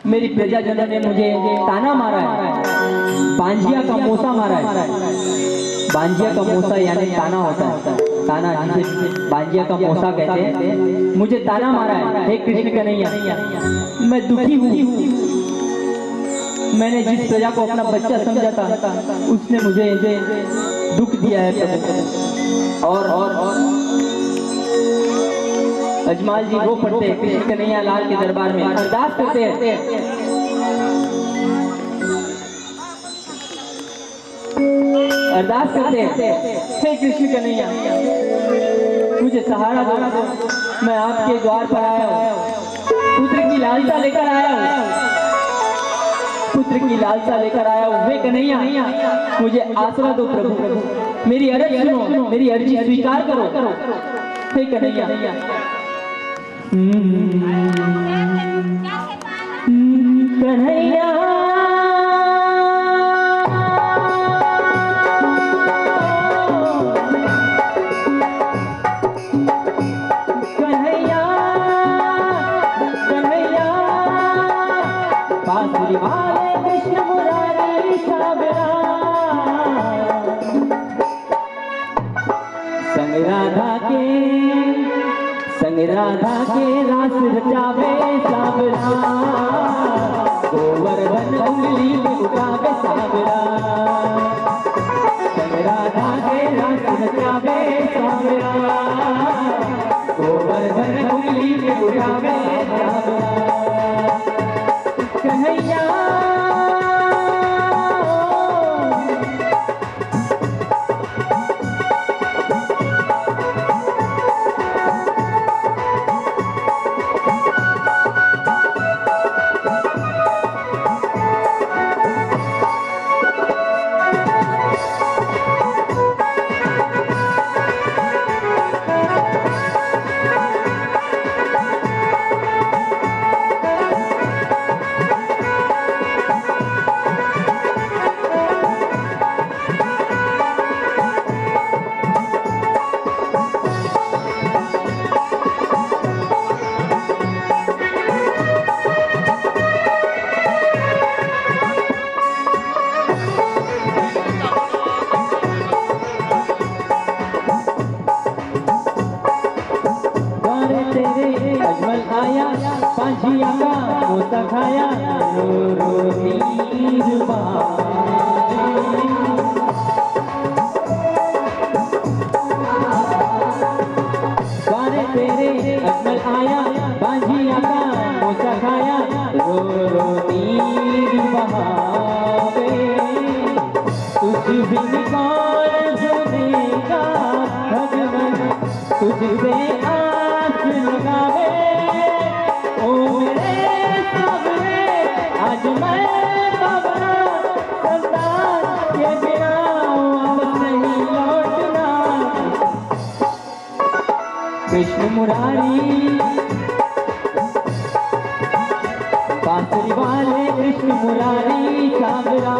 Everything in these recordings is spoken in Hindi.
मेरी प्रजाजनों ने मुझे ताना मारा है, बांजिया का मोसा मारा है। बांजिया का मोसा यानी ताना होता है, ताना जिसे बांजिया का मोसा कहते हैं। मुझे ताना मारा है, हे कृष्ण कन्हैया मैं दुखी हूँ। मैंने जिस प्रजा को अपना बच्चा समझा था उसने मुझे दुख दिया है प्रभु। और अजमाल जी वो पढ़ते हैं कृष्ण कन्हैया लाल के दरबार में अरदास करते हैं, अरदास करते हैं, हे कृष्ण कन्हैया मुझे सहारा दो। मैं आपके द्वार पर आया हूँ, पुत्र की लालसा लेकर आया हूँ, पुत्र की लालसा लेकर आया हूँ। वे कन्हैया मुझे आसरा दो प्रभु, मेरी अर्ज सुनो, मेरी अर्जी स्वीकार करो। हे कन्हैया कन्हैया कन्हैया कन्हैया बांसुरी वाले कृष्ण मुरारी सावरा संग राधा के रास रचावे सावरा, गोवर्धन उंगली में उठावे सावरा। संग राधा के रास रचावे सावरा, गोवर्धन उंगली में उठावे सावरा। कन्हैया बांजिया का मोसा खाया रो रो नीर बारे तेरे अजमल आया, बांजिया का मोसा खाया रो रो नीर बहावे। तुझ बिन कौन सुनेगा भगवान, तुझ पे आस लगावे। ओ मेरे सावरे आज मैं बाबरा संतान के बिना वापस नहीं लौटना। कृष्ण मुरारी बांसुरी वाले कृष्ण मुरारी सावरा,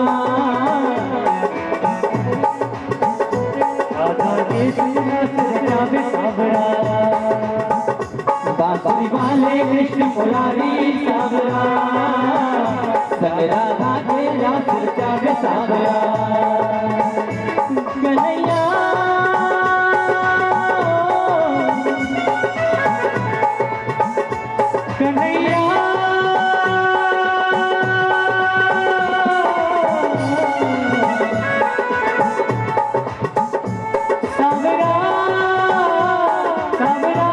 राधा कृष्ण रचावे सावरा। बांसुरी वाले कृष्ण मुरारी सावरा, संग राधा के रास रचावे सावरा। कन्हैया कन्हैया सावरा सावरा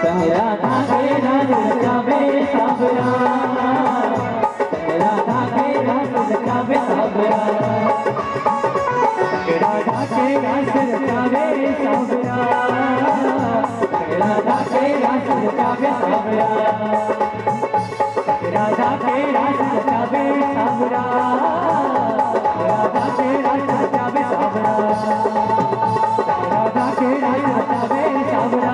संग राधा के रास रचावे सावरा, संग राधा के रास रचावे सावरा। संग राधा के रास रचावे सावरा, संग राधा के रास रचावे सावरा। संग राधा के रास रचावे सावरा, राधा के रास रचावे सावरा। राधा के रास रचावे सावरा,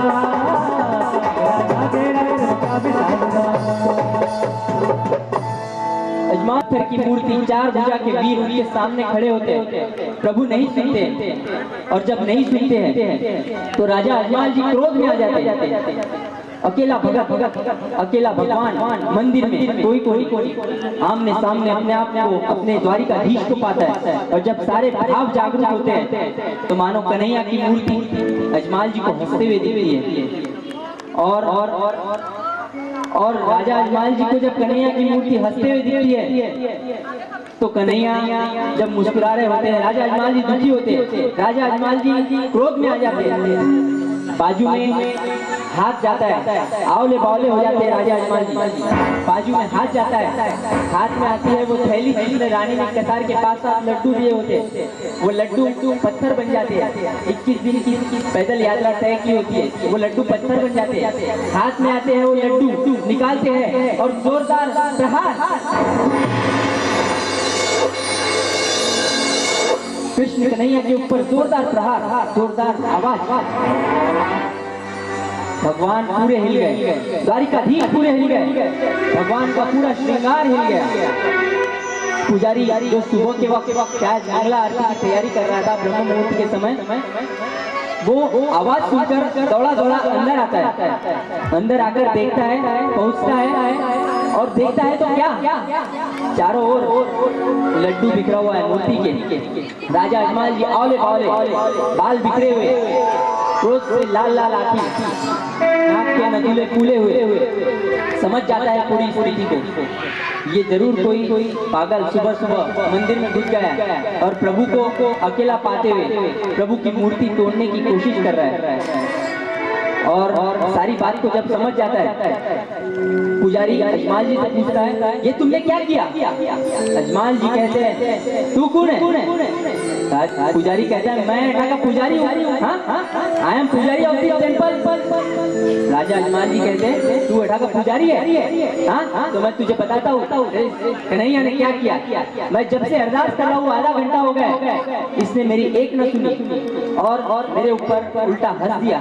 राधा के रास रचावे सावरा। अजमाल की मूर्ति चार भुजा के वीर उनके सामने खड़े होते हैं। प्रभु नहीं सुनते, और जब नहीं सुनते हैं तो राजा अजमाल जी क्रोध में आ जाते हैं। अकेला भगत, अकेला भगवान मंदिर में कोई आमने सामने अपने आप को, अपने द्वारिकाधीश को पाता है। और जब सारे भाव जागरूक होते हैं तो मानो कन्हैया की मूर्ति अजमाल जी को हंसते हुए दिखती है। और राजा अजमाल जी को जब कन्हैया की मूर्ति हंसते हुए दिखती है तो कन्हैया जब मुस्कुरा रहे होते हैं, राजा अजमाल जी दुखी होते हैं, राजा अजमाल जी क्रोध में आ जाते हैं। बाजू में हाथ जाता है, आवले बावले हो जाते हैं राजा अजमाल जी। बाजू में हाथ जाता है, हाथ में आती है वो थैली जिसमें रानी ने कतार के पास लड्डू दिए होते, वो लड्डू पत्थर बन जाते हैं। 21 दिन की पैदल यात्रा तय की होती है, वो लड्डू पत्थर बन जाते हैं। हाथ में आते हैं वो लड्डू निकालते हैं और जोरदार प्रहार, कृष्ण कन्हैया के ऊपर जोरदार प्रहार, जोरदार आवाज, भगवान पूरे हिल गए, द्वारिकाधीश पूरे हिल गए, भगवान का पूरा श्रृंगार हिल गया। पुजारी जो सुबह के वक्त शायद मंगला आरती की तैयारी कर रहा था ब्रह्म मुहूर्त के समय, वो आवाज सुनकर दौड़ा दौड़ा अंदर आता है। अंदर आकर देखता है, पहुंचता है और देखता है तो क्या, चारों ओर लड्डू बिखरा हुआ है मूर्ति के। राजा अजमाल जी औले औले, बाल बिखरे हुए, क्रोध से लाल लाल आंखें, नाक के नथुले फूले हुए। समझ जाता है पूरी स्थिति को, ये जरूर कोई पागल सुबह सुबह मंदिर में घुस गया और प्रभु को अकेला पाते हुए प्रभु की मूर्ति तोड़ने की कोशिश कर रहा है। और सारी बात को जब समझ जाता है, पुजारी अजमाल जी से पूछता है, ये तुमने क्या किया? अजमाल जी कहते हैं, तू कौन है? पुजारी कहता है, मैं एटा का पुजारी हूँ, आई एम पुजारी ऑफ दिस टेम्पल। राजा अजमाल जी कहते हैं, तू एटा का पुजारी है? हाँ, तो मैं तुझे बताता हूँ कन्हैया ने क्या किया। मैं जब से अरदास कर रहा हूँ आधा घंटा हो गया, इसने मेरी एक न सुनी और मेरे ऊपर उल्टा हंस दिया।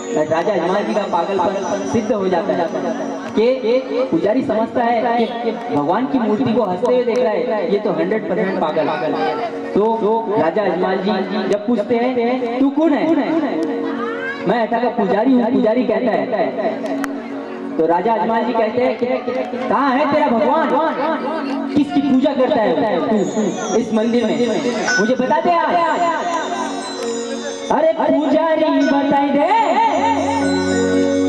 राजा अजमाल जी का पागलपन सिद्ध हो जाता है कि पुजारी समझता है कि भगवान की मूर्ति को हंसते हुए देख रहा है, ये तो 100% पागल। तो राजा अजमाल जी जब पूछते हैं, तू कौन है? मैं एटा का पुजारी हूँ, पुजारी कहता है। तो राजा अजमाल जी कहते हैं, कहाँ है तेरा भगवान? किसकी पूजा करता है तू इस मंदिर में? मुझे बता दे आज। अरे पुजारी बताई दे,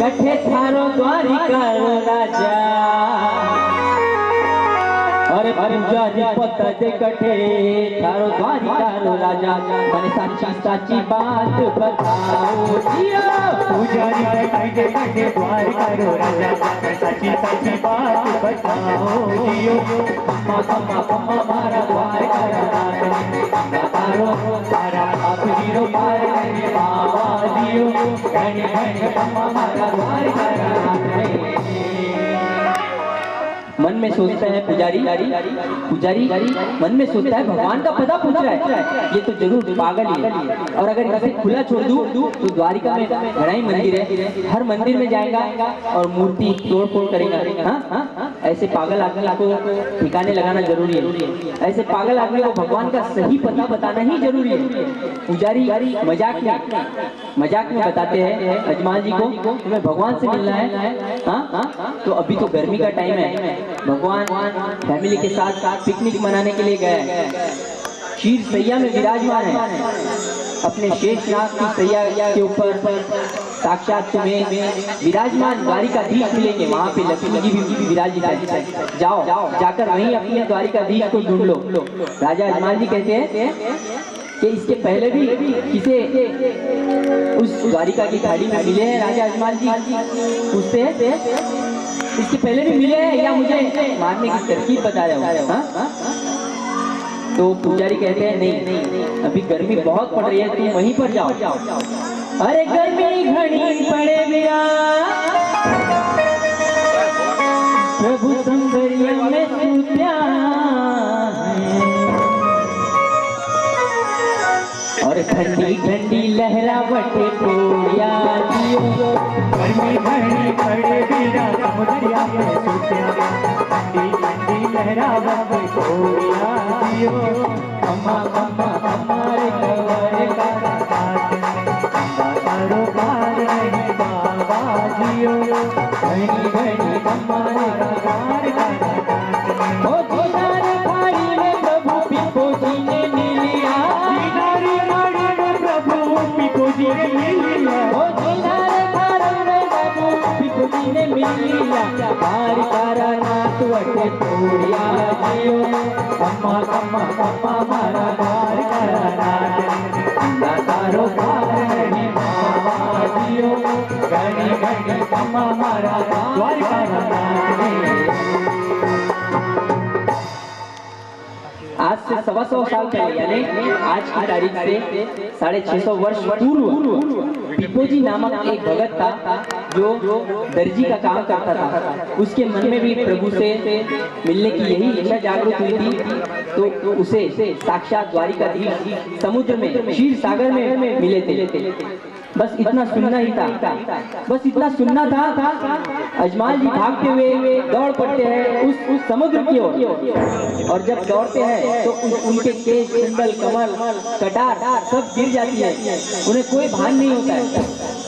कठे थारो द्वारिका राजा। अरे पुजारी पता दे, कठे थारो द्वारिका राजा। मैंने साची साची बात बताओ जियो। पुजारी बताई दे, कठे द्वारिका राजा। साची साची बात बताओ जियो। मम्मा मारा द्वारिका राजा, तारो तारा अपनी रो पार करे बाबा दियो। घने घने मम्मा मारा द्वारिका राजा। मन में सोचता है पुजारी मन में सोचता है, भगवान का पता पूछ रहा है, ये तो जरूर पागल ही है। और अगर इसे खुला छोड़ दूं तो द्वारिका में बड़ा ही मंदिर है, हर मंदिर में जाएगा और मूर्ति तोड़ फोड़ करेगा। हाँ, ऐसे पागल आदमी को ठिकाने लगाना जरूरी है। ऐसे पागल आदमी को भगवान का सही पता बताना ही जरूरी है। पुजारी मजाक में बताते हैं अजमाल जी को, तुम्हें भगवान से मिलना है। हाँ, तो अभी तो गर्मी का टाइम है, भगवान फैमिली के साथ पिकनिक मनाने के लिए गए, शीर सैया में विराजमान है, अपने शेषनाग की सैया के ऊपर साक्षात तुम्हें विराजमान द्वारिकाधीश मिलेंगे। वहाँ पे लक्ष्मी जी भी विराजित है, जाओ जाकर वहीं अपने द्वारिकाधीश को ढूंढ लो। राजा अजमाल जी कहते हैं कि इसके पहले भी किसे उस द्वारिका की खाड़ी में मिले हैं राजा अजमाल जी? पूछते हैं, इसके पहले भी मिले हैं या मुझे मारने की तरकीब बता रहे हो? तो पुजारी कहते हैं, नहीं, अभी गर्मी बहुत पड़ रही है, तुम वहीं पर जाओ। अरे गर्मी घड़ी पड़े बिना प्रभु सौंदर्य में सूत्या और ठंडी ठंडी लहरावटे पोड़िया दियो। गर्मी घड़ी पड़े बिना समुद्रिया में सूत्या, ठंडी ठंडी लहरावत कोरिया जियो अम्मा अम्मा हमारे गवार का नाच तारो पार नहीं बाबा जियो घनी घनी हमारे गवार का नाच ओ दीदार खाड़ी में प्रभु पिपो जी ने मिलिया दीदारी खाड़ी में प्रभु पिपो जी ने मिलिया ओ दीदार खाड़ी में प्रभु पिपो जी ने मिलिया बारी कारा नाथ वटे तोड़िया जियो अम्मा अम्मा अम्मा मारा द्वार करा नाच तारो पार नहीं बाबा जियो घनी घनी अम्मा मारा द्वार करा नाच आज से 125 साल पहले यानी आज की तारीख से 650 वर्ष पूर्व पिपोजी नामक एक भगत था जो दर्जी का काम करता था। उसके मन में भी प्रभु से मिलने की यही इच्छा जागृत हुई थी, तो उसे साक्षात द्वारिकाधीश समुद्र में क्षीर सागर में मिले थे। बस इतना सुनना ही था, बस इतना सुनना था। अजमाल जी भागते हुए दौड़ पड़ते हैं उस समुद्र की ओर, और जब दौड़ते हैं तो उनके केश, कुंडल, कमल, कटार सब गिर जाती है। उन्हें कोई भान नहीं होता है।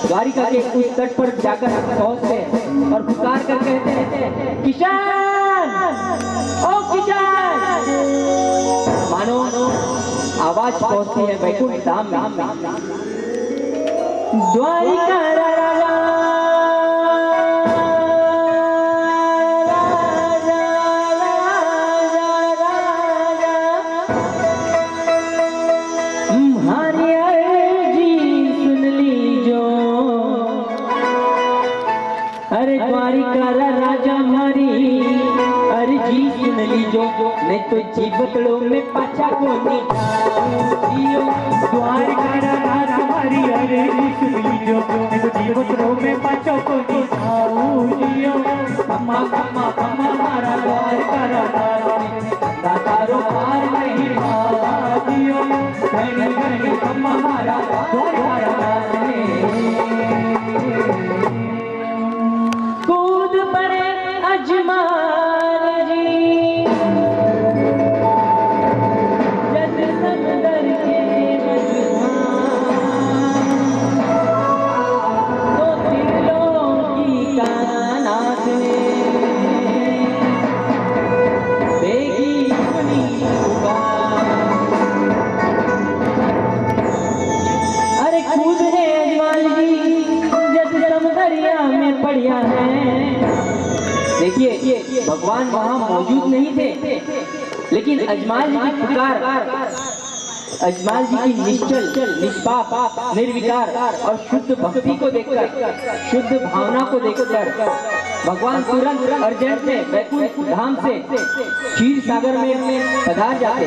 द्वारिका के उस तट पर जाकर पहुंचते हैं और पुकार कर कहते हैं, किसान, ओ किसान। मानो आवाज पहुंचती है वैकुंठ धाम में। द्वारिका राजा हमारी अर्जी सुन लीजो, अरे द्वारिका राजा हमारी अर्जी सुन लीजो, नहीं तो जीवतड़ों में पाछा को निकालो। द्वारिका राजा हमारी अर्जी सुन लीजो, नहीं तो जीवतड़ों में पाछा को निकालो जियो अम्मा अम्मा अम्मा मारा द्वारिका राजा तारो पार नहीं बाबा जियो घनी घनी अम्मा मारा द्वारिका राजा कूद पड़े अजमाल जी जद समंदर के मझधार, तो त्रिलोकी का नाथ ने बेगी सुनी पुकार। अरे कूद रे अजमाल जी जद समंदरिया में पड़िया है। देखिए भगवान वहां मौजूद नहीं थे, लेकिन अजमाल जी की पुकार, अजमाल जी की निश्चल, निष्पाप, निर्विकार और शुद्ध भक्ति को देखकर, शुद्ध भावना को देखकर भगवान तुरंत अर्जेंट में वैकुंठ धाम से क्षीर सागर में पधार जाते।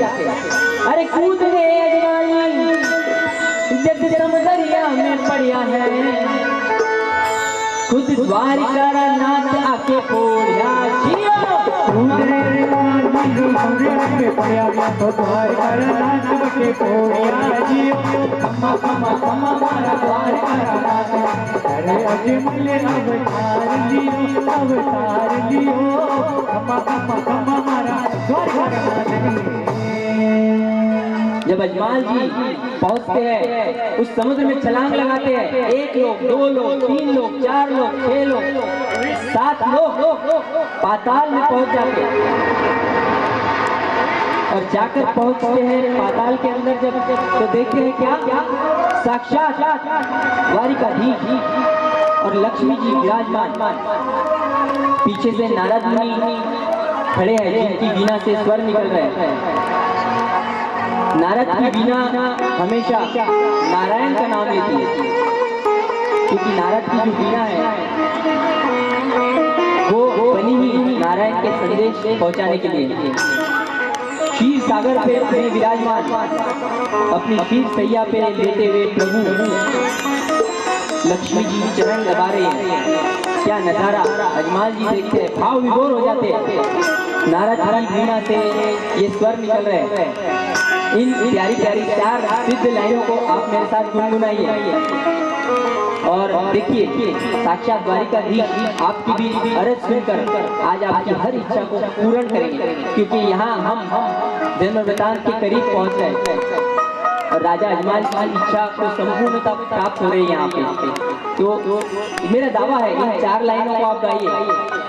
अरे कूद रे अजमाल जग समंदरिया में पड़िया है, खुद द्वारिका नाथ आके पोड़िया जियो। उधरे समुद्र में पड़िया तो द्वारिका नाथ बटे पोड़िया जियो अम्मा अम्मा अम्मा मारा द्वारिका नाथ। अरे अजमल अवतार लियो अम्मा अम्मा अम्मा मारा द्वारिका नाथ। जब अजमाल जी पहुंचते हैं उस समुद्र में छलांग लगाते हैं, 1 लोग, 2 लोग, 3 लोग, 4 लोग, 6 लोग, 7 लोग पाताल में पहुंच जाते हैं। और जाकर पहुंचते हैं पाताल के अंदर जब तो देखते हैं क्या, साक्षात द्वारिकाधीश और लक्ष्मी जी विराजमान। पीछे से नारद मुनि खड़े हैं जिनकी वीणा से स्वर निकल रहे हैं। नारद की वीणा हमेशा नारायण का नाम लेती है, क्योंकि नारद की जो वीणा है वो बनी ही नारायण के संदेश पहुंचाने के लिए। क्षीर सागर पे अपने विराजमान, अपनी क्षीर सैया पे लेते हुए प्रभु लक्ष्मी जी चरण दबा रहे हैं। क्या नजारा अजमाल जी देखते हैं, भाव विभोर हो जाते हैं। नारद की वीणा से ये स्वर निकल रहे हैं। इन प्यारी प्यारी 4 सिद्ध लाइनों को आप मेरे साथ गुनगुनाइए। और देखिए साक्षात द्वारिकाधीश आपकी भी अरज सुनकर आज आपकी हर इच्छा को पूर्ण करेंगे, क्योंकि यहाँ हम जन्म वृतांत के करीब पहुँच गए और राजा अजमान की इच्छा को संपूर्णता प्राप्त हो रही है यहाँ पे। तो मेरा दावा है इन 4 लाइनों को आप गाइए।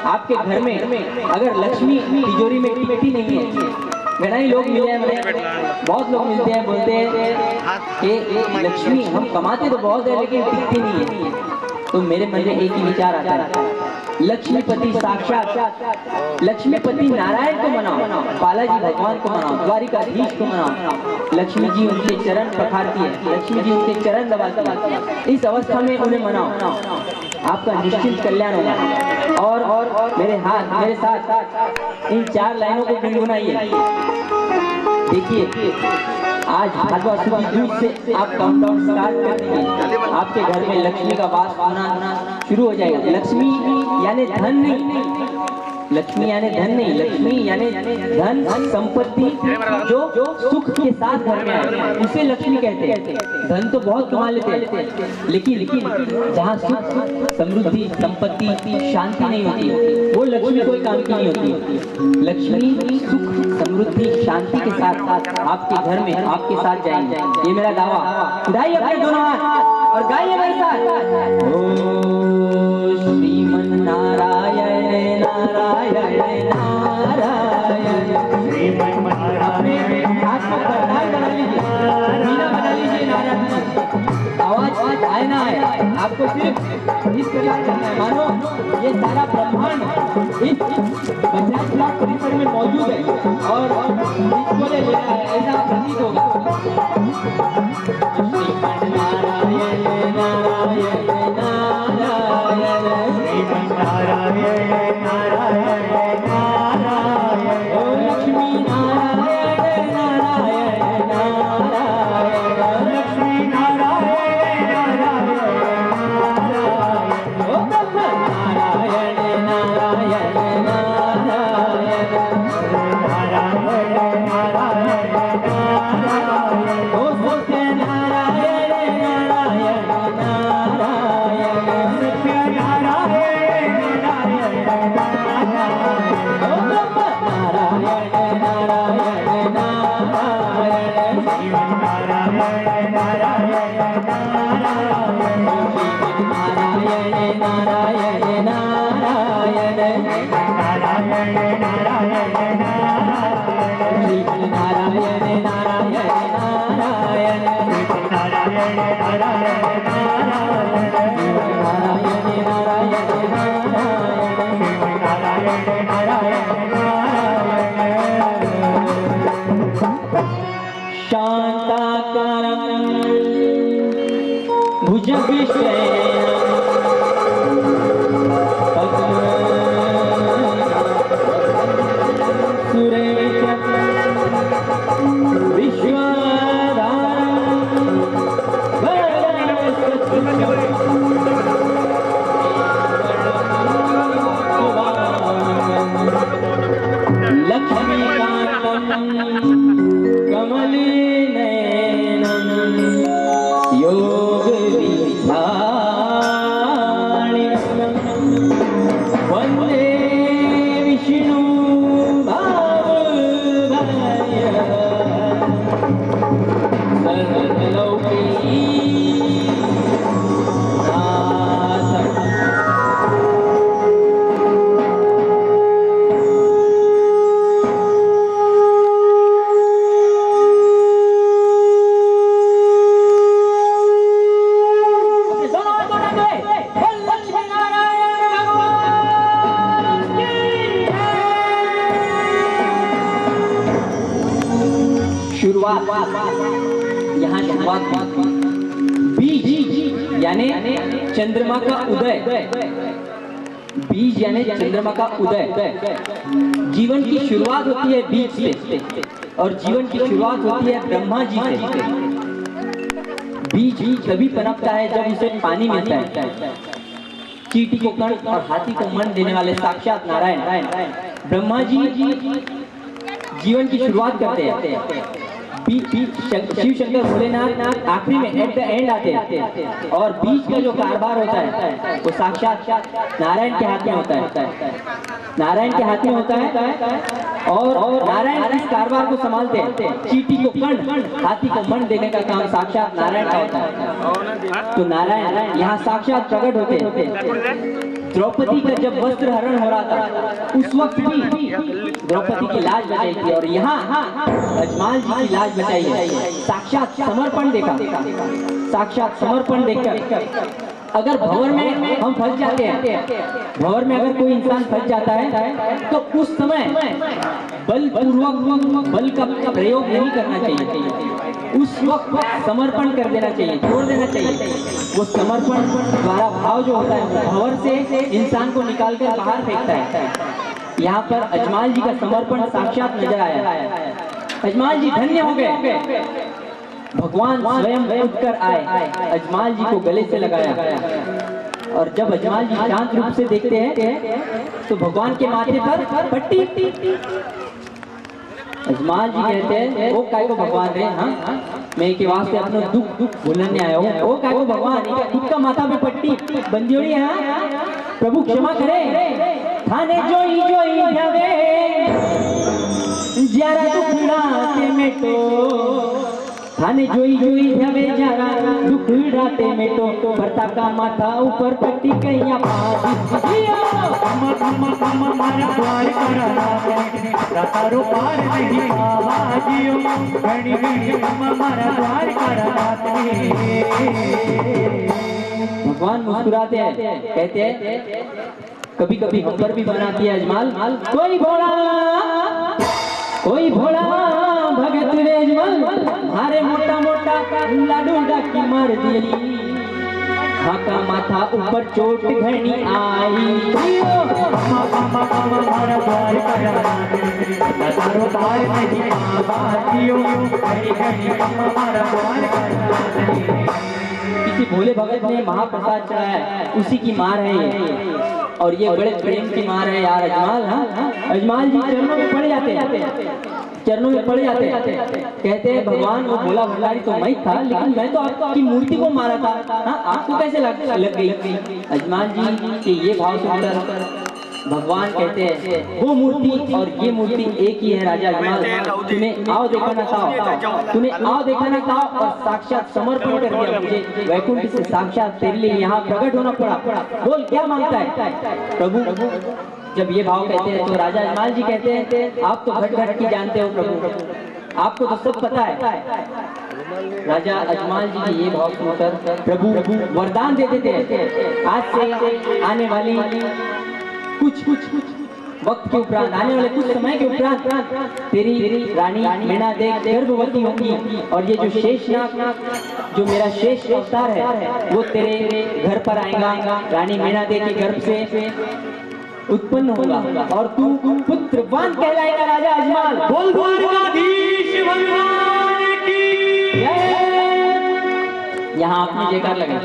आपके घर में अगर लक्ष्मी तिजोरी में टिकती नहीं है, घना ही लोग मिले हैं मुझे, बहुत लोग मिलते हैं, बोलते हैं कि लक्ष्मी हम कमाते तो बहुत है लेकिन टिकती नहीं है, तो मेरे मन में एक ही विचार आता है, लक्ष्मीपति साक्षात लक्ष्मीपति नारायण को मनाओ, बालाजी भगवान को मनाओ, द्वारिकाधीश को मनाओ। लक्ष्मी जी उनके चरण पखारती है, लक्ष्मी जी उनके चरण दबाती है, इस अवस्था में उन्हें मनाओ, आपका निश्चित कल्याण होगा। और मेरे साथ इन 4 लाइनों को गुनगुनाइए। देखिए आज भादवा सुदी दूध से आप काउंटडाउन स्टार्ट कर दीजिए, आपके घर में लक्ष्मी का वास होना शुरू हो जाएगा। लक्ष्मी यानी धन नहीं, लक्ष्मी यानी धन नहीं, लक्ष्मी यानी धन संपत्ति जो सुख के साथ घर में आए, उसे लक्ष्मी कहते हैं। धन तो बहुत कमा लेते हैं, लेकिन जहाँ सुख समृद्धि संपत्ति शांति नहीं होती, वो लक्ष्मी कोई काम की नहीं होती। लक्ष्मी सुख समृद्धि शांति के साथ आपके घर में आपके साथ जाएंगे, ये मेरा दावा। उठाइए अपने दोनों हाथ और गाइए मेरे साथ, ओ श्रीमन नारायण नारायण नारायण। श्रीमन नारायण हाथ को करताल बना लीजिए, मीना बना लीजिए नारायण। आवाज आए ना आए, आपको सिर्फ इस प्रकार करना है, मानो ये सारा ब्रह्मांड इस 50 लाख परिसर में मौजूद है और इसको ले लेना है, ऐसा प्रतीत होगा। श्रीमन नारायण नारायण नारायण, श्रीमन नारायण नारायण नारायण, ओ लक्ष्मी नारायण नारायण नारायण, लक्ष्मी नारायण नारायण नारायण, ओ ब्रह्म नारायण नारायण नारायण, नारायण नारायण नारायण, ओ सत्य नारायण नारायण नारायण, सत्य नारायण नारायण नारायण, ओ ब्रह्म नारायण नारायण नारायण, श्रीमन नारायण नारायण नारायण, नारायण नारायण नारायण, नारायण नारायण नारायण, श्रीमन नारायण नारायण नारायण, नारायण नारायण नारायण, नारायण नारायण नारायण, नारायण नारायण नारायण, शांताकारं भुजगशयनं सुरेशं विश्वधारं लक्ष्मीकान्तं कमलनयनं योगविधानिनं वन्दे विष्णु यहाँ शुरुआत बीज यानी चंद्रमा का उदय, बीज यानी चंद्रमा का उदय। जीवन की शुरुआत होती है बीज से और जीवन की शुरुआत होती है ब्रह्मा जी से। बीज तभी पनपता है जब उसे पानी मिलता है। चींटी को कण और हाथी को मन देने वाले साक्षात नारायण ब्रह्मा जी जीवन की शुरुआत करते हैं। शिव शंकर भोलेनाथ आखिरी में एट द एंड आते हैं और बीच का जो कारभार होता है वो साक्षात नारायण के हाथ में होता है, नारायण के हाथ में होता है और नारायण इस कारभार को संभालते हैं। चींटी को कण, हाथी को मन देने का काम साक्षात नारायण का होता है। तो नारायण यहाँ साक्षात प्रकट होते हैं। द्रौपदी का जब वस्त्र हरण हो रहा था उस वक्त भी द्रौपदी की लाज बचाई थी और यहाँ अजमाल जी की लाज बचाई है। साक्षात समर्पण देखा, साक्षात समर्पण देखकर अगर भंवर में हम फंस जाते हैं, भंवर में अगर कोई इंसान फंस जाता है तो उस समय बलपूर्वक बल का प्रयोग नहीं करना चाहिए, उस वक्त समर्पण कर देना चाहिए, छोड़ देना चाहिए। वो समर्पण द्वारा भाव जो होता है भंवर से इंसान को निकालकर बाहर फेंकता है। यहाँ पर अजमाल जी का समर्पण साक्षात नजर आया। अजमाल जी धन्य हो गए, भगवान स्वयं उठकर आए, अजमाल जी को गले से लगाया और जब अजमाल जी शांत रूप से देखते हैं तो भगवान के माथे पर पट्टी। अजमाल जी कहते हैं वो काय को भगवान रे, हाँ मैं के वास्ते अपना दुख भूलने आया हूँ, वो काय को भगवान खुद का माथा पे पट्टी बंदियोड़ी है, प्रभु क्षमा करे। थाने जोई जोई जावे जरा दुखड़ा के मेटो, थाने जोई जोई जावे जरा दुखड़ा ते मेटो, भरता का माथा ऊपर पट्टी कैया मारा द्वार करा तारो पार नहीं आवाजियो, घड़ी घड़ी मारा द्वार करा। भगवान मुस्कुराते हैं, कहते हैं कभी कभी हम पर भी बनाती है अजमाल। कोई भोला भगत रे अजमाल, हारे मोटा मोटा लाडू डाकी मार दी, खाका माथा ऊपर चोट घनी आई। मारा द्वार करा तारो पार नहीं आवाजियो, घड़ी घड़ी मारा द्वार करा। किसी भोले भगत ने महाप्रसाद चढ़ाया, उसी की मार है ये, और ये बड़े प्रेम की मार है यार अजमाल। हाँ अजमाल जी चरणों में पड़ जाते हैं, चरणों में पड़ जाते हैं, कहते हैं भगवान वो भोला भंडारी तो मैं था, लेकिन मैं तो आपकी मूर्ति को मारा था, हाँ आपको कैसे लग गई। अजमाल जी के ये भाव सुनकर भगवान कहते हैं वो मूर्ति और ये मूर्ति एक ही है राजा अजमाल, तुम्हें आओ दिखाना था, तुम्हें आओ दिखाना था और साक्षात समर्पण कर दिया मुझे, वैकुंठ से साक्षात तेरे लिए यहाँ प्रकट होना पड़ा। बोल क्या मांगता है प्रभु। जब ये भाव कहते हैं तो राजा अजमाल जी कहते हैं आप तो घट घट की जानते हो प्रभु, आपको तो सब पता है। राजा अजमाल जी के ये भाव सुनकर प्रभु वरदान देते थे, आज से आने वाली कुछ वक्त के उपरांत, आने वाले कुछ समय के उपरांत तेरी रानी मीना देव गर्भवती होगी और ये जो शेषनाग जो मेरा शेष अवतार है वो तेरे घर पर आएगा, रानी मीना देव के गर्भ से उत्पन्न होगा और तू पुत्रवान कहलाएगा राजा अजमाल। बोल द्वारकाधीश भगवान की यहाँ आपने जयकार लगाई,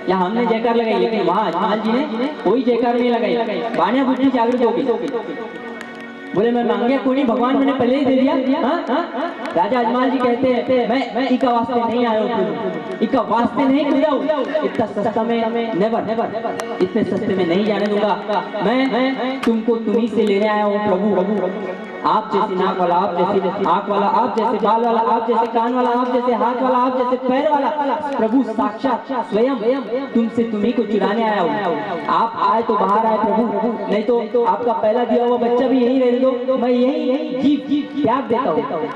यहाँ हमने जयकार लगाई, लेकिन वहाँ अजमाल जी ने कोई जयकार नहीं लगाई। बाण्या बुद्धि जागृत होगी, बोले मैं मांगे कोई नहीं, भगवान मैंने पहले ही दे दिया। राजा अजमाल जी कहते हैं मैं इका वास्ते नहीं आया हूँ, इका वास्ते नहीं खरीदा हूँ, इतना सस्ता में नेवर इतने सस्ते में नहीं जाने दूंगा, मैं तुमको तुम्ही से लेने आया हूँ प्रभु। आप जैसी नाक वाला, आप जैसी आंख वाला, आप जैसे बाल वाला, आप जैसे कान वाला, आप जैसे हाथ वाला, आप जैसे पैर वाला, प्रभु साक्षात स्वयं तुमसे तुम्ही को चुराने आया हूँ। आप आए तो बाहर आए प्रभु, नहीं तो आपका पहला दिया हुआ बच्चा भी यही रहने दो, मैं यही जीव त्याग देता हूँ।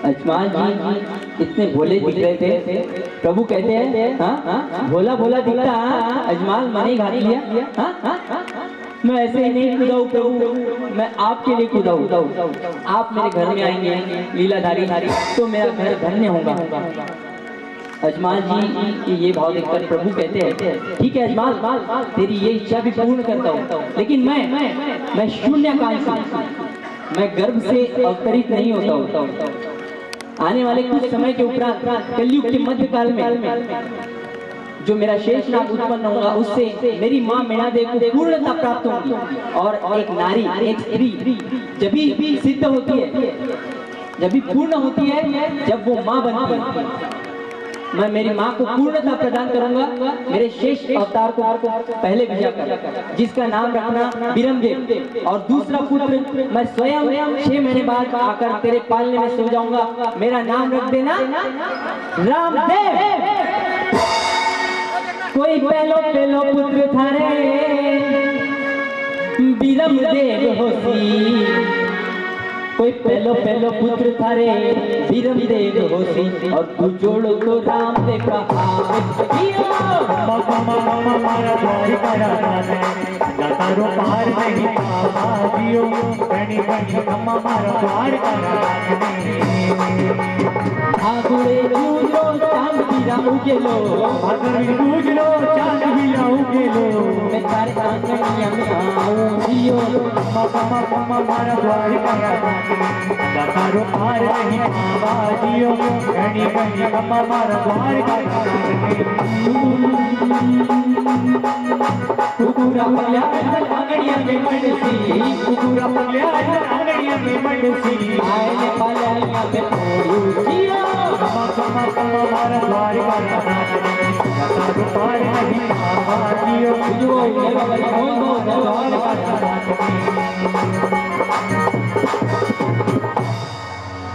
अजमाल जी इतने भोले दिख रहे थे, प्रभु कहते हैं हाँ भोला भोला दिखता, अजमाल मने घात लिया। मैं ऐसे ही नहीं कूदा हूँ प्रभु, मैं आपके लिए कूदा हूँ। आप मेरे घर में आएंगे लीलाधारी तो मेरा घर धन्य होगा। अजमाल जी की ये भाव देखकर प्रभु कहते हैं ठीक है अजमाल, तेरी ये इच्छा भी पूर्ण करता हूँ, लेकिन मैं शून्याकांक्षी, मैं गर्भ से अवतरित नहीं होता हूँ। आने वाले कुछ समय के उपरांत कलयुग के मध्यकाल में जो मेरा शेषनाग उत्पन्न होगा उससे मेरी माँ मीना देव को पूर्णता प्राप्त होगी और एक नारी, एक स्त्री जब भी सिद्ध होती है जब भी पूर्ण होती है, जब वो माँ बनती है। मैं मेरी माँ को पूर्णता प्रदान करूंगा, मेरे शेष अवतार को पहले भेजा कर, जिसका नाम रखना विरमदेव। और दूसरा पुत्र मैं स्वयं 6 महीने बाद आकर तेरे पालने में सो जाऊंगा, मेरा नाम रख देना रामदेव। कोई पहलो पहलो पुत्र थारे विरमदेव होसी, कोई पहलो पहलो पुत्र थारे विरमदेव होसी, और तू जोड़ो तो रामदेव का मारा द्वारिका राजा ने लतारो पार नहीं पावा जियो, बनी बनी अम्मा मारा द्वारिका राजा ने आगुड़े जूझो चांद हीरा उगेलो, अगर जूझलो चांद हीरा उगेलो, मैं तारे आंगनिया में आऊं जियो। अम्मा मारा द्वारिका राजा ने लतारो पार नहीं पावा जियो, बनी बनी अम्मा मारा द्वारिका राजा ने कुकुरा पगला आंगनिया में मंडसी, कुकुरा पगला आंगनिया में मंडसी, आए ने पालिया में पोरू जियो। अम्मा मारा द्वारिका राजा ने लतारो पार नहीं पावा जियो,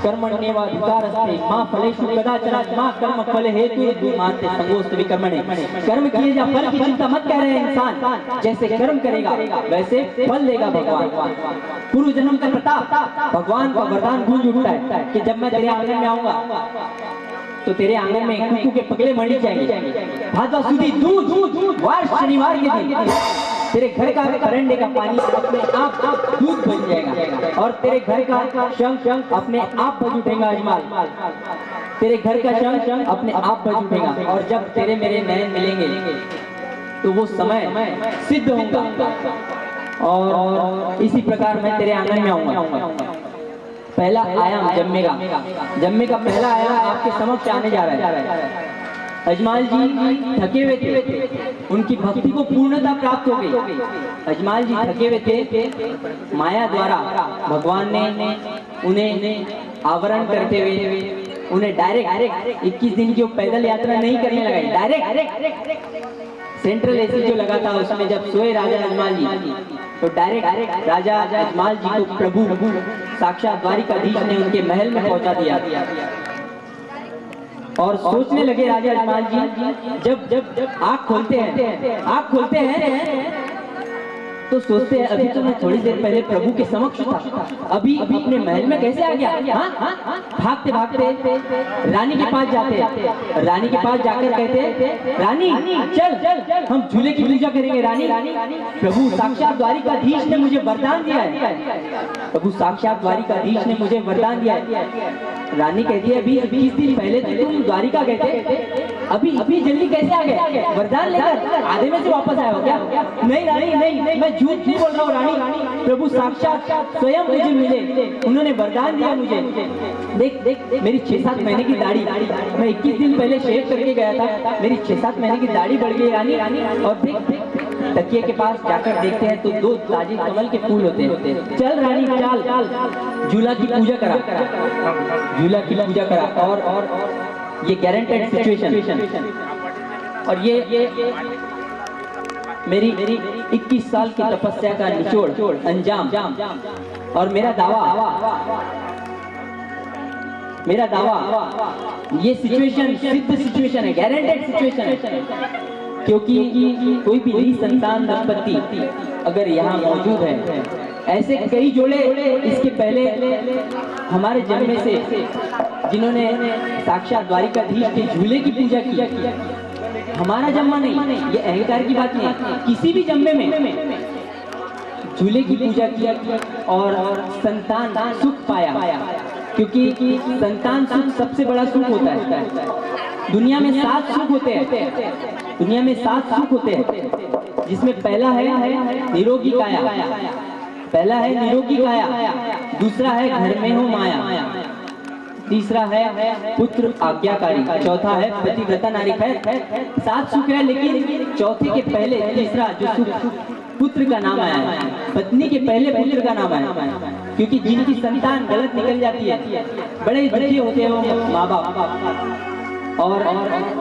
कर्मण्येवाधिकारस्ते मा फलेषु कदाचन मा कर्म फल हेतु माते संगोस्त विकर्मणे। कर्म किए जा फल की चिंता मत कर रहे इंसान, जैसे कर्म करेगा वैसे फल लेगा भगवान। पूर्व जन्म का प्रताप, भगवान का वरदान गूंज उठता है कि जब मैं तेरे आंगन में आऊंगा तो तेरे आंगन में कुकू के पगले मड़ी जाएंगे। भाद्वा सुदी दूध वार शनिवार के दिन तेरे घर का करंडे का पानी अपने आप दूध बन जाएगा, और तेरे घर का शंख अपने आप बज उठेगा। अजमाल, तेरे घर का शंख अपने आप बज उठेगा, और जब तेरे मेरे नयन मिलेंगे तो वो समय सिद्ध होगा। और इसी प्रकार मैं तेरे आंगन में आऊंगा। पहला आयाम जम्मे का पहला आयाम आपके समक्ष आने जा रहा है। अजमाल जी थके हुए थे, उनकी भक्ति को पूर्णता प्राप्त हो गई। अजमाल जी थके हुए थे, माया द्वारा भगवान ने उन्हें आवरण करते हुए उन्हें डायरेक्ट 21 दिन की वो पैदल यात्रा नहीं करने लगाई, डायरेक्ट सेंट्रल एसी जो लगा था उसमें जब सोए राजा अजमाल जी, तो डायरेक्ट राजा अजमाल जी को प्रभु साक्षात द्वारिकाधीश ने उनके महल में पहुंचा दिया। और सोचने लगे राजा अजमाल जी, जब आँख खोलते हैं तो सोचते हैं अभी तो मैं थोड़ी देर पहले प्रभु के समक्ष था, अभी अपने महल में कैसे आ गया। भागते रानी के पास जाते, रानी के पास जाकर कहते रानी चल हम झूले की पूजा करेंगे। रानी प्रभु साक्षात द्वारिकाधीश ने मुझे वरदान दिया है, प्रभु साक्षात द्वारिकाधीश ने मुझे वरदान दिया है। रानी कहती है अभी 20 दिन पहले तुम द्वारिका गए थे, अभी जल्दी कैसे आ गए वरदान लेकर? आधे में से वापस आए हो क्या? नहीं रानी नहीं, मैं झूठ नहीं बोल रहा हूँ रानी, प्रभु साक्षात स्वयं मुझे मिले, उन्होंने वरदान दिया मुझे। देख मेरी 6-7 महीने की दाढ़ी, मैं 21 दिन पहले शेव करके गया था, मेरी 6-7 महीने की दाढ़ी बढ़ गई रानी। और देख तकिए के पास जाकर देखते हैं तो 2 ताजे कमल के फूल होते हैं। चल रानी चल, झूला की पूजा करा, झूला की पूजा करा। और ये गारंटेड सिचुएशन, और ये मेरी 21 साल की तपस्या का निचोड़ अंजाम। और मेरा दावा ये सिचुएशन सिद्ध सिचुएशन है, गारंटेड सिचुएशन है, क्योंकि कोई भी निसंतान दंपति अगर यहाँ मौजूद है, ऐसे कई जोड़े इसके पहले हमारे जन्मे से जिन्होंने साक्षात द्वारिकाधीश के झूले की पूजा की, हमारा जन्मा नहीं, ये अहंकार की बात नहीं है, किसी भी जन्मे में झूले की पूजा की और संतान सुख पाया, क्योंकि संतान सुख सबसे बड़ा सुख होता है। दुनिया में 7 सुख होते हैं, दुनिया में 7 सुख होते हैं, जिसमें पहला है निरोगी काया, पहला है निरोगी काया, दूसरा है घर में हो माया, तीसरा है पुत्र आज्ञाकारी, चौथा है पतिव्रता नारी। है 7 सुख है, लेकिन चौथे के पहले तीसरा जो सुख पुत्र का नाम आया है, पत्नी के पहले पुत्र का नाम आया है। क्योंकि जिनकी संतान गलत निकल जाती है बड़े ही दुखी होते हैं वो माँ बाप। और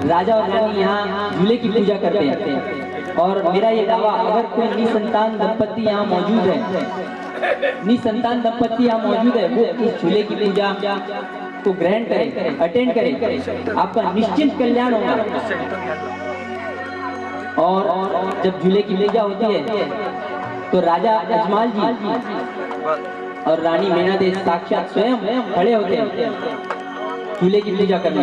राजा और रानी यहाँ झूले की पूजा करते हैं। और मेरा ये दावा, अगर कोई निसंतान दंपत्ति यहाँ मौजूद है, निसंतान दंपत्ति यहाँ मौजूद है, वो इस झूले की पूजा को ग्रहण करें, अटेंड करें, आपका निश्चित कल्याण होगा। और जब झूले की पूजा होती है तो राजा अजमाल जी और रानी मैना देवी साक्षात स्वयं खड़े होते हैं झूले की पूजा करने।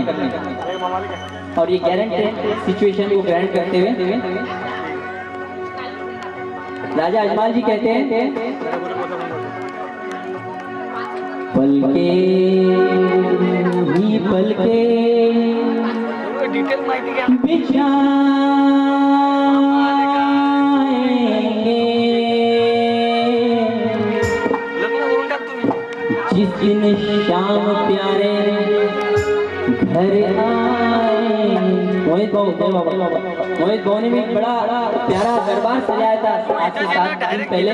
और ये गारंटेड सिचुएशन को ग्रहण करते हुए राजा अजमाल जी कहते हैं, पलके ही पलके बिछाएंगे, जिस दिन शाम प्यारे घर आए। मोहित भाऊ ने भी बड़ा प्यारा दरबार सजाया था आज से 7 दिन पहले।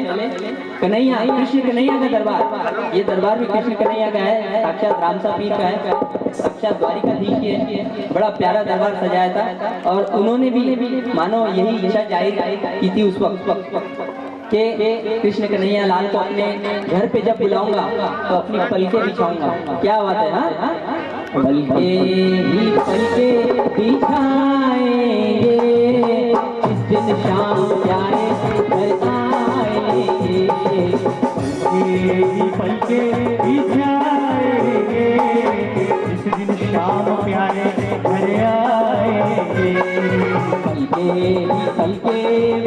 कन्हैया, कृष्ण कन्हैया का दरबार, ये दरबार भी कृष्ण कन्हैया का है, साक्षात रामसा पीर का है, साक्षात द्वारिकाधीश है। बड़ा प्यारा दरबार सजाया था। और उन्होंने भी मानो यही इच्छा जाहिर की थी उस वक्त के कृष्ण कन्हैया लाल को अपने घर पे जब बुलाऊंगा तो अपनी पलके बिछाऊंगा। क्या बात है, हाँ, पलके ही पलके बिछाएंगे, इस दिन शाम प्यारे घर आएंगे। पलके ही पलके बिछाएंगे, इस दिन शाम प्यारे घर आएंगे। पलके ही पलके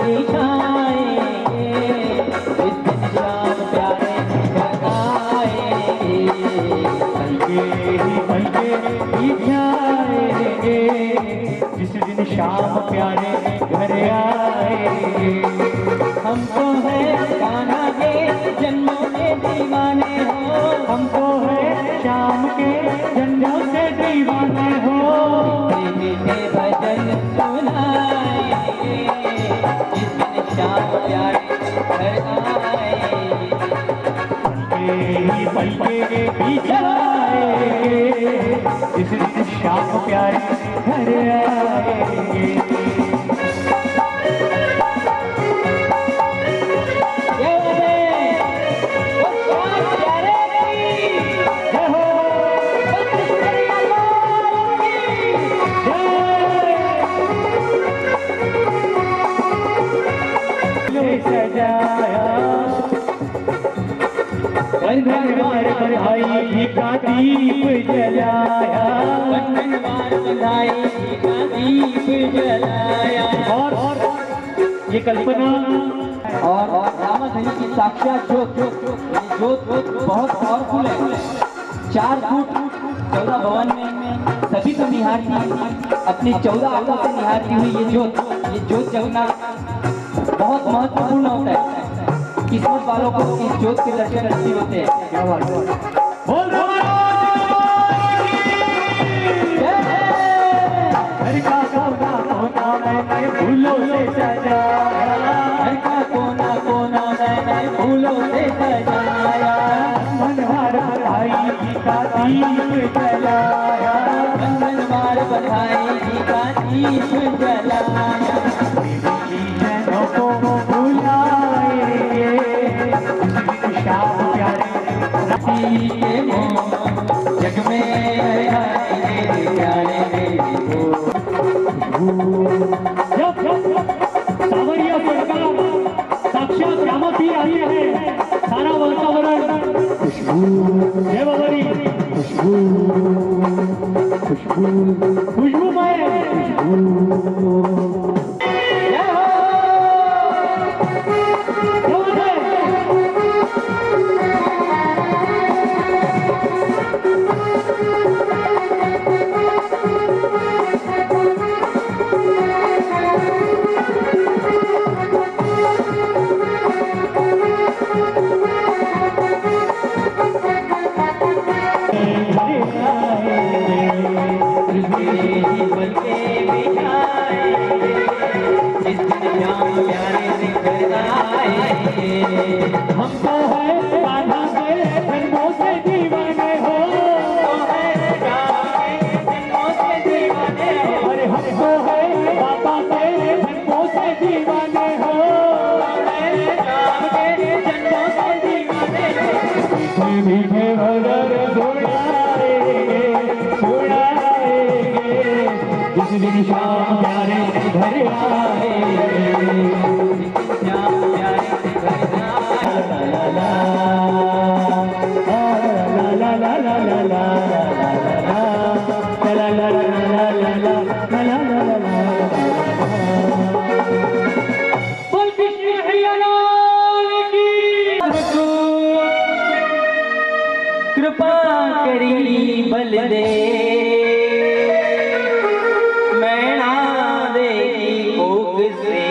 बिछाएंगे, इस दिन शाम प्यारे घर आएंगे। पलके ही पलके बिछाएंगे, जिस दिन शाम प्यारे घर आएंगे। हमको है कान्हा के जन्मों के दीवाने हो, हमको है शाम के जन्मों से दीवाने हो। मीठे भजन सुनाएंगे, जिस दिन शाम प्यारे घर आएंगे। पलके बिछाएंगे, जिस दिन शाम प्यारे घर आएंगे। बंधनवार बधाई का दीप जलाया, बंधनवार बधाई का दीप जलाया। और ये कल्पना और रामाधनी की साक्षात जोत, ये जोत बहुत पावरफुल है। 4 फुट 14 भवन में सभी को निहारती, अपनी 14 आंखों से निहारती हुई ये जोत जगना बहुत महत्वपूर्ण होता है। किस्मत वालों को इस जोत के दर्शन नसीब होते हैं। क्या बात है। घर का कोना कोना मैंने फूलों से सजाया, घर का कोना कोना मैंने फूलों से सजाया। बंधनवार बधाई का दीप जलाया, बंधनवार बधाई का दीप जलाया। जनों को बुलाएंगे, शाम प्यारे के मोह जग में आएंगे प्यारे मेरे को। जब सावरिया सरकार साक्षात रामापीर आते हैं, सारा वातावरण देववरी खुशबूमय हमको है कान्हा के दिन श्याम प्यारे घर आए, श्याम प्यारे से घर आए। ला ला ला ला ला ला ला ला कृपा करी बल दे मैणा देगी भोग से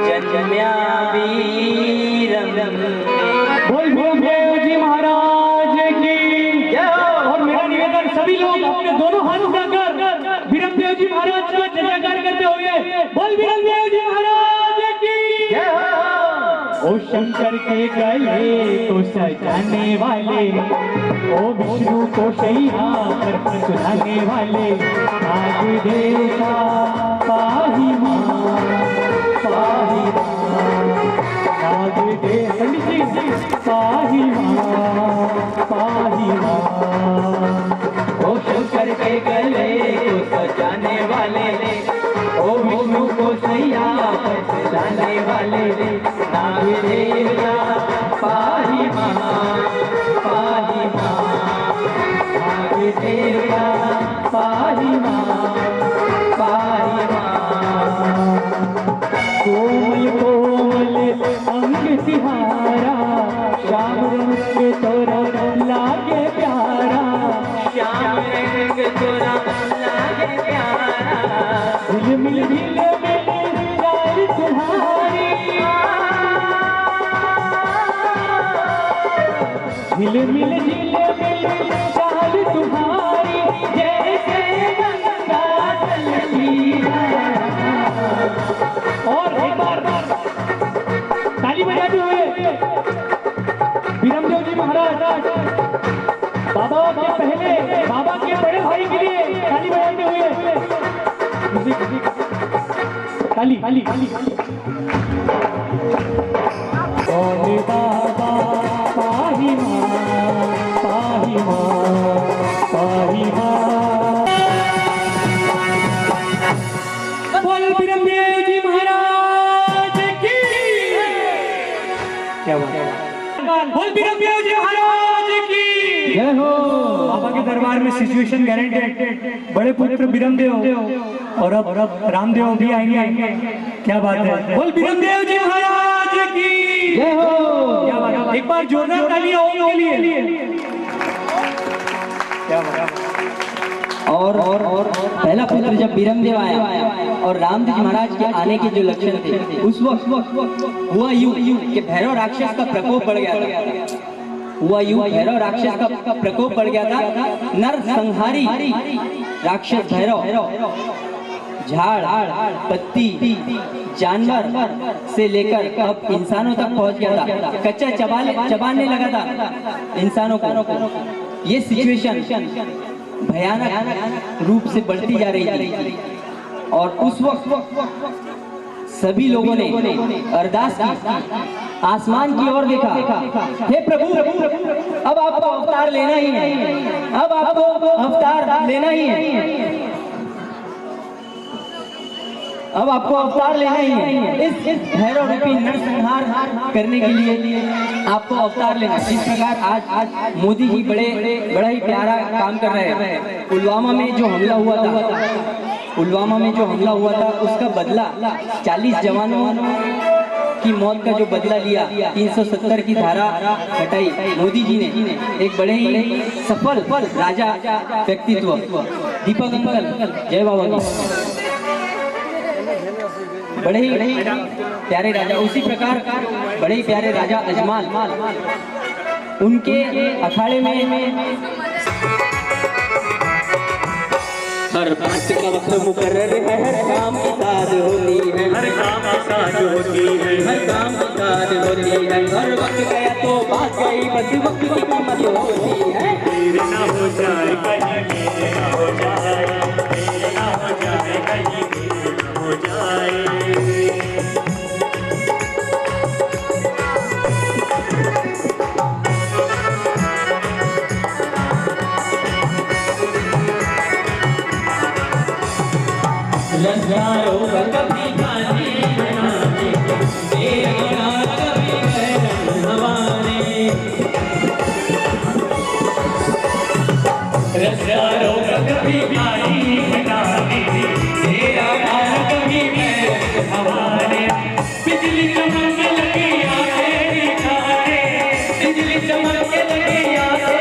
जन्म्या वीरम। बोल जी महाराज की जय। और मेरा निवेदन सभी लोग अपने दोनों हाथ उठाकर वीरमदेव जी महाराज का जयकार करते हुए बोल वीरमदेव जी महाराज की जय। ओ शंकर के गले को सजाने वाले, ओ विष्णु को शैया पर सुधाने वाले, नाग देवता पाही मां पाही मां, नाग देव पंडित जी पाही मां पाही मां। ओ शंकर के गले को सजाने वाले, ओ विष्णु को सैया पर सजाने वाले, नाग देवता पाही मां पाही मां, नाग देवता पाही मां पाही मां। कोमल कोमल अंग तिहारा, श्याम रंग तोरा लागे प्यारा, श्याम रंग तोरा लागे प्यारा, झिल मिल चाल तुम्हारी, झिल मिल चाल तुम्हारी, जैसे गंगा चलती है। और एक बार ताली बजाते हुए वीरमदेव जी महाराज बाबा के पहले बाबा के बड़े भाई के लिए ताली बजाते हुए ताली ताली ताली। कौन बाबा पाही मां पाही मां पाही मां। बोल वीरमदेव जी महाराज की क्या बात है। बोल वीरमदेव जी महाराज की जय हो। बाबा के दरबार में सिचुएशन गारंटेड। बड़े पुत्र वीरमदेव और अब रामदेव भी आएंगे। क्या बात है। बोल वीरमदेव जी महाराज की जय हो। क्या बात है। एक बार जोरदार तालियां ओम के लिए। क्या बात है। और पहला पुत्र जब वीरमदेव आया और रामदेव महाराज के आने के जो लक्षण थे, उस वक्त हुआ यूं कि भैरव राक्षस का प्रकोप बढ़ गया था। हुआ यूं भैरव राक्षस का प्रकोप बढ़ गया था। नर संहारी राक्षस भैरव झाड़ पत्ती जानवर से लेकर अब इंसानों तक पहुंच गया था। कच्चा चबाने लगा था इंसानों को। ये सिचुएशन भयानक रूप से बढ़ती जा रही थी। और उस वक्त सभी लोगों ने अरदास की, आसमान की ओर देखा। हे प्रभु, अब आपको अवतार लेना ही है, अब आपको अवतार लेना ही है, अब आपको अवतार लेना ही है। इस भैरव रूपी नरसंहार करने के लिए आपको अवतार लेना। इस प्रकार आज मोदी जी बड़ा ही प्यारा काम कर रहे हैं। पुलवामा में जो हमला हुआ था, उसका बदला 40 जवानों की मौत का जो बदला लिया, 370 की धारा हटाई मोदी जी ने। एक बड़े ही सफल राजा व्यक्तित्व दीपक अंकल जय बाबा की, बड़े ही प्यारे राजा। उसी प्रकार बड़े ही प्यारे राजा अजमाल, उनके अखाड़े में हर बात का वक्त मुकर्रर है, हर काम की ताद होती है, हर काम आसान होती है, हर काम की ताद होती है। हर वक्त गया तो बात गई, बस वक्त की कीमत होती है। देर ना हो जाए कहीं, देर ना हो जाए, देर ना हो जाए कहीं, देर ना हो जाए। रसदारों का कभी पानी बनाने तेरा कभी गैरन हवाने रसदारों का कभी पानी बनाने तेरा कभी गैरन हवाने बिजली चमक लगी आए दिखाने बिजली चमक लगी आए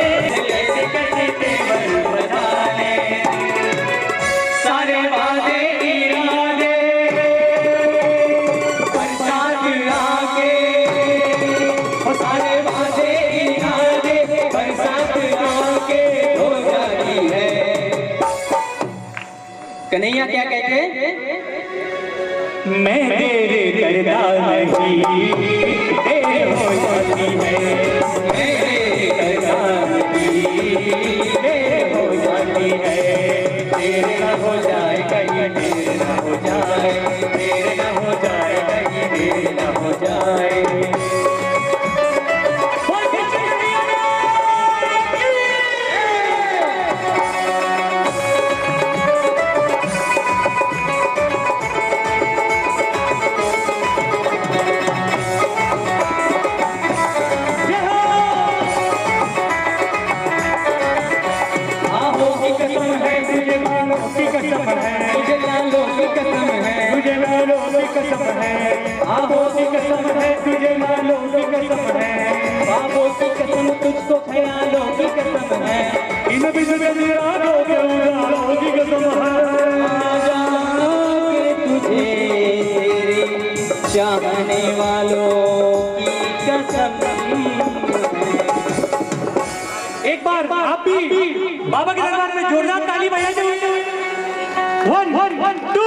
कैसे कैसे तेवर बजाने सारे वादे इरादे बरसात आके और सारे वादे इरादे बरसात आके हो जाती है। कन्हैया क्या कहते हैं? मैं तेरे करता नहीं तेरे हो जाती है मैं तेरे करता नहीं तेरे हो जाती है तेरे ना हो जाए कहीं तेरे ना हो जाए तेरे ना हो जाए कहीं तेरे ना हो जाए कसम है आहों की कसम है तुझे लालों की कसम है बाबों की कसम तुझको ख्यालों की कसम है इन बिजलियों के उजालों की कसम है तुझे तेरे चाहने वालों की कसम। एक बार आप भी बाबा के दरबार में जोरदार ताली बजाइए। 1 1 2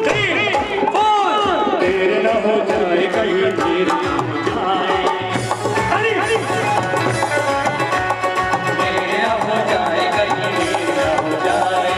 3 4 तेरे ना हो जाए कहीं तेरे हो जाए हरी हरी तेरे ना हो जाए कहीं तेरे ना हो जाए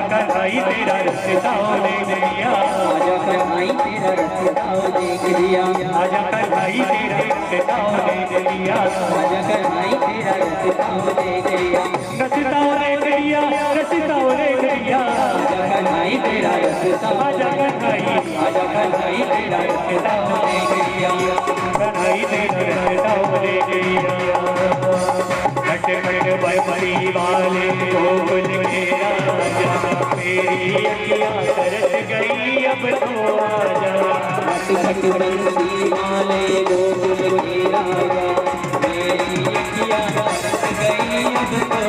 कन्हई तेरा रस्ता देख लिया आजा कन्हई तेरा रस्ता देख लिया आजा कन्हई तेरा रस्ता देख लिया आजा कन्हई तेरा रस्ता देख लिया रस्ता देख लिया रस्ता देख लिया आजा कन्हई तेरा रस्ता आजा कन्हई तेरा रस्ता देख लिया कन्हई तेरा रस्ता देख लिया खट खट बड़ी वाले गोकुल के राजा मेरी अखियाँ तरस गई अब तो आजा खट खट बंसी वाले गोकुल के राजा मेरी अखियाँ तरस गई अब तो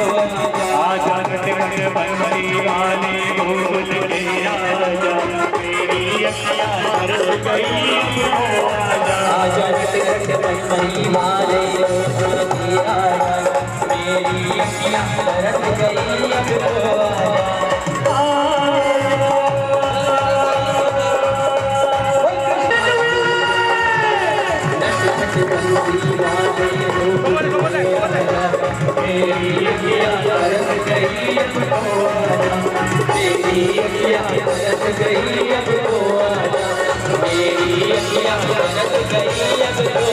आजा खट खट बंसी वाले गोकुल के राजा मेरी अखियाँ तरस गई अब तो आजा खट खट बंसी वाले गोकुल के राजा मेरी अखियाँ तरस गई अब तो मेरी अखियाँ तरस गई अब तो मेरी अखियाँ तरस गई अब तो मेरी अखियाँ तरस गई अब तो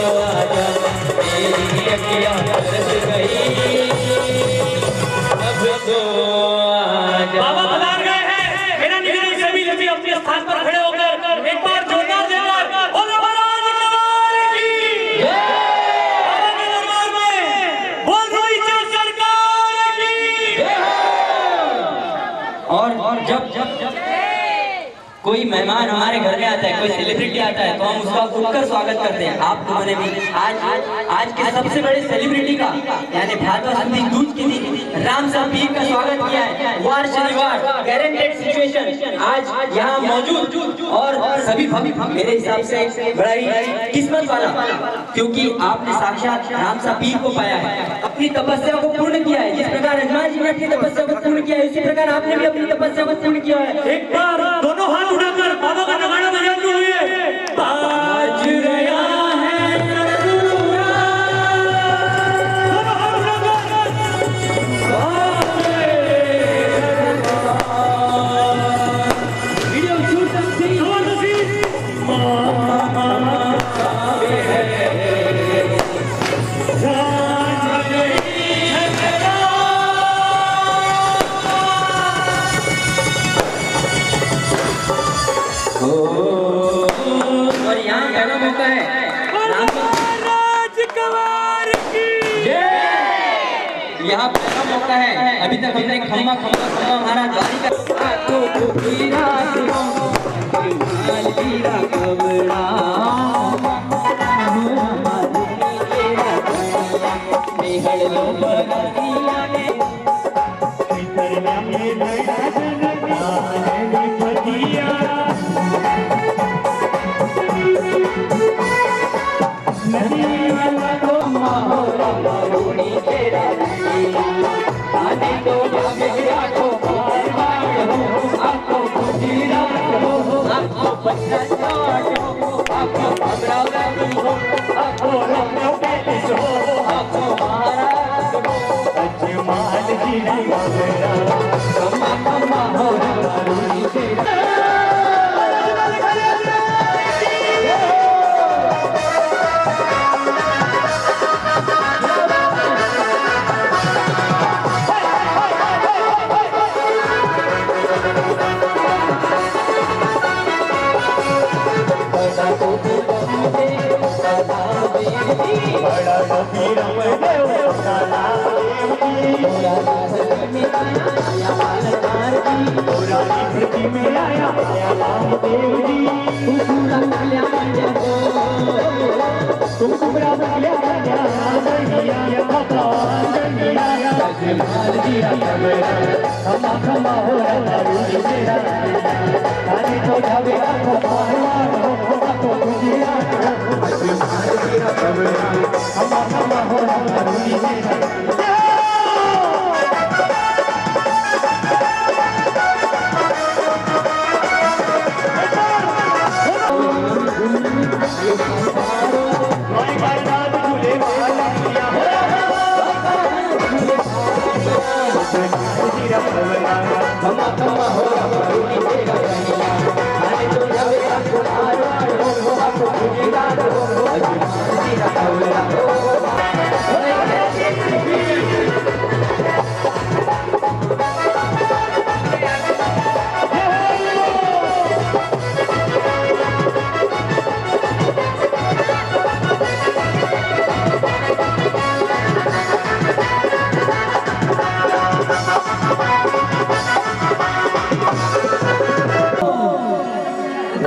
मेरी अखियाँ तरस गई अब तो बाबा पधार गए हैं। मेरा निवेदन सभी सभी अपने स्थान पर खड़े होकर एक बार जोरदार जयकार बोलो महाराज सरकार की जय। बाबा के दरबार में बोल रही सरकार की जय। और जब कोई मेहमान हमारे घर में आता है, कोई सेलिब्रिटी आता है, तो हम उसका उठकर स्वागत करते हैं। आप लोगों ने भी आज के सबसे बड़े सेलिब्रिटी का यानी भादवा सुदी दूज के दिन राम साहब पीर का स्वागत किया है। वार शनिवार गारंटेड सिचुएशन आज यहाँ मौजूद और सभी मेरे हिसाब से बड़ा ही किस्मत वाला, क्योंकि आपने साक्षात राम साहब पीर को पाया है, अपनी तपस्या को पूर्ण किया है। जिस प्रकार हनुमान जी ने अपनी तपस्या को पूर्ण किया है, उसी प्रकार आपने भी अपनी तपस्या को पूर्ण किया है। एक बार दोनों हाथ उठाकर बाबा का नगाड़ा बजाते हुए बाज गया है यहाँ पहला मौका है, अभी तक हमने खम्मा खम्मा खम्मा हमारा द्वारिका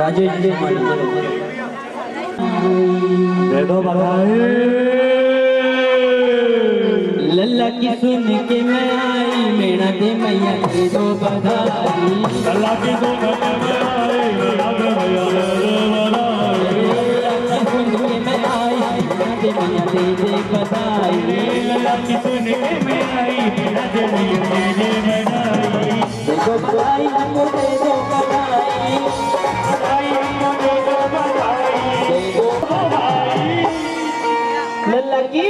राजेश जी दे दो बधाई। लल्ला की सुन के मैं आई, मेरा दे मैया दे दो बधाई। लल्ला की सुन के मैं आई, मेरा दे मैया दे दो बधाई। लल्ला की सुन के मैं आई, मेरा दे मैया दे दे बधाई। लल्ला की सुन के मैं आई, मेरा दे मैया दे दे बधाई। दे दो बधाई हमको, दे दो बधाई। लल्ला की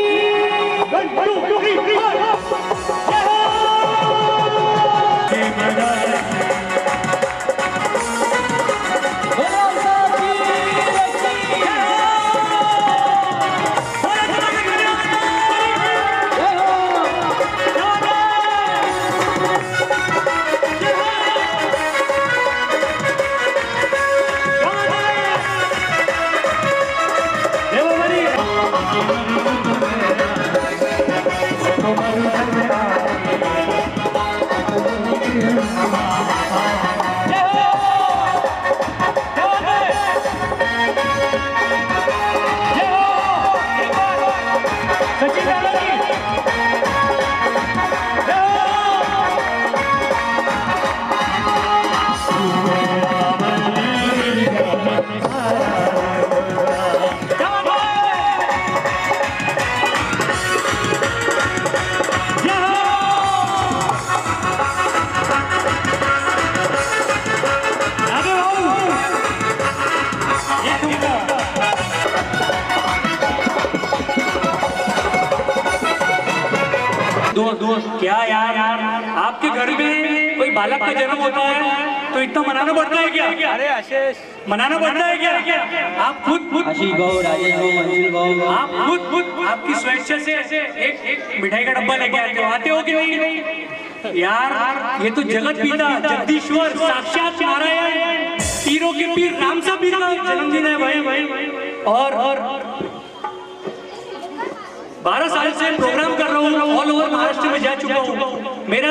क्या यार आपके घर में कोई बालक का जन्म होता है तो इतना मनाना पड़ता है क्या? अरे आशीष, मनाना पड़ता है क्या? आप खुद आशीष गौ, राजेश गौ, मंजिल गौ, आप खुद आपकी स्वेच्छा से एक मिठाई का डब्बा लेके आते हो कि नहीं? यार ये तो जगत पिता जगदीश्वर साक्षात नारायण पीरों के पीर राम साहब का जन्मदिन है भाई। और 12 साल से प्रोग्राम कर रहा हूँ, ऑल ओवर महाराष्ट्र में जा चुका हूँ। मेरा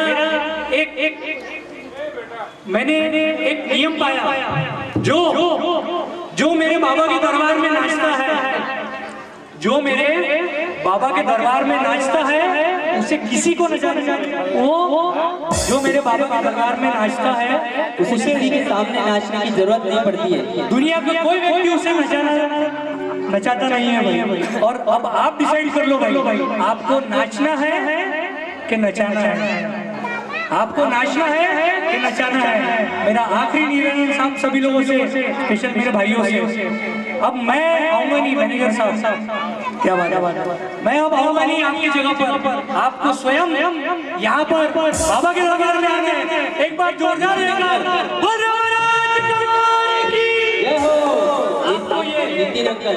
मैंने एक नियम पाया, जो मेरे बाबा के दरबार में नाचता है, जो मेरे बाबा के दरबार में नाचता है उसे किसी को नचाना चाहिए। वो जो मेरे बाबा के दरबार में नाचता है उसे किसी के सामने नाचने की जरूरत नहीं पड़ती है। दुनिया का कोई व्यक्ति उसे नचाता नहीं है भाई। और अब आप डिसाइड कर लो भाई, आपको नाचना है कि नचाना है? आपको नाचना है कि नचाना है? मेरा आखिरी निवेदन साहब सभी लोगों से, स्पेशल मेरे भाइयों से, अब मैं आऊंगा नहीं मैनेजर साहब, क्या बात है, मैं अब आऊंगा नहीं आपकी जगह पर। आपको स्वयं यहाँ पर बाबा के दरबार में आना है। एक बार जोरदार नितिन अंकल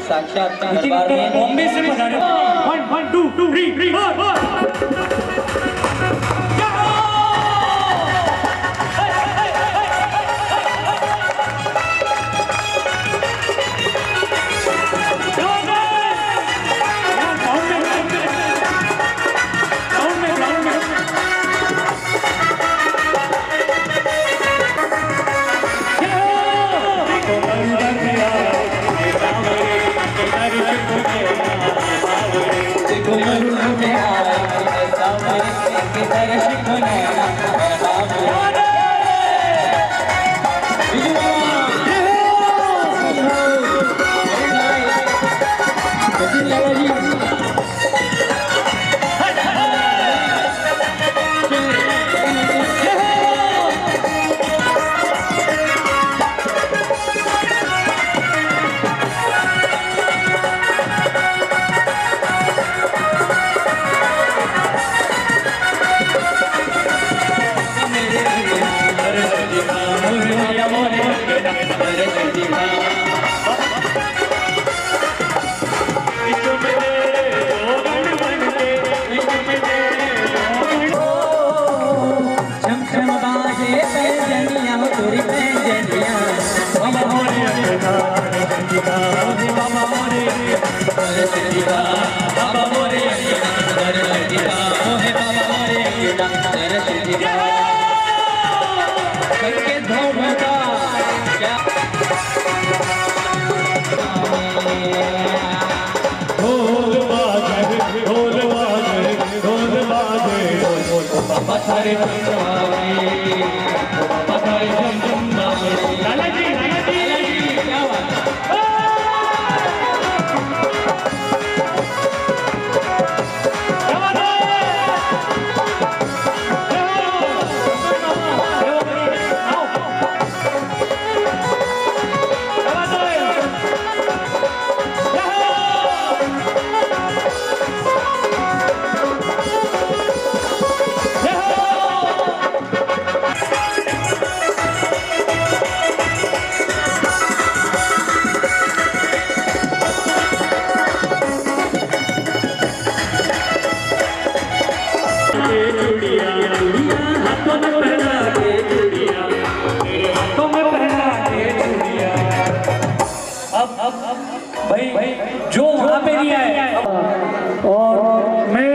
साक्षात दरबार में बॉम्बे से पधारे। 1 2 3 4 जो वहां पे नहीं आए। और मैं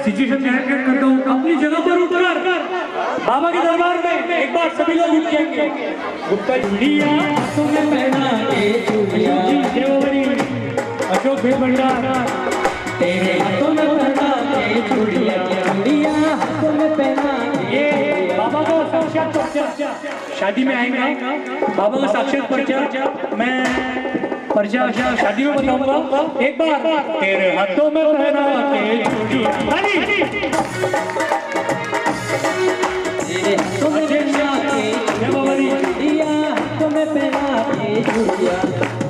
सिचुएशन हैंडल करता हूँ, अपनी जगह पर उठकर बाबा के दरबार में एक बार सभी लोग उठ जाएंगे। गुप्ता चूड़िया तुम्हें पहना के चूड़िया, देवरी अशोक भी भंडार तेरे हाथों में पहना के चूड़िया, चूड़िया हाथों में पहना। ये बाबा का साक्षात परिचय, शादी में आएंगे बाबा का साक्षात परिचय मैं परिचय शादी में बताऊंगा। एक बार तेरे हाथों में पहना के चूड़िया, तेरे हाथों में पहना के चूड़िया, हाथों में पहना के चूड़िया,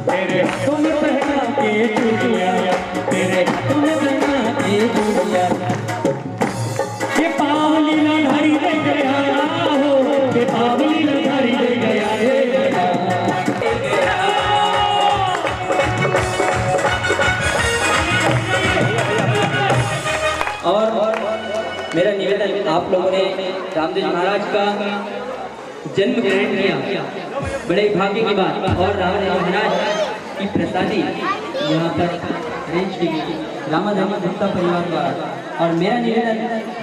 तेरे हाथों में पहना के चूड़िया, तेरे हाथों में पहना के चूड़िया। ये पावली धारी दे गया हो, ये पावली धारी दे गया रे। और मेरा निवेदन, आप लोगों ने रामदेव महाराज का जन्म ग्रहण किया, बड़े भाग्य की बात। और रामदेव महाराज की प्रसादी यहाँ पर रेंज टीवी रामाधानी गुप्ता परिवार द्वारा। और मेरा निवेदन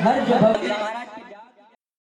हर जो भक्त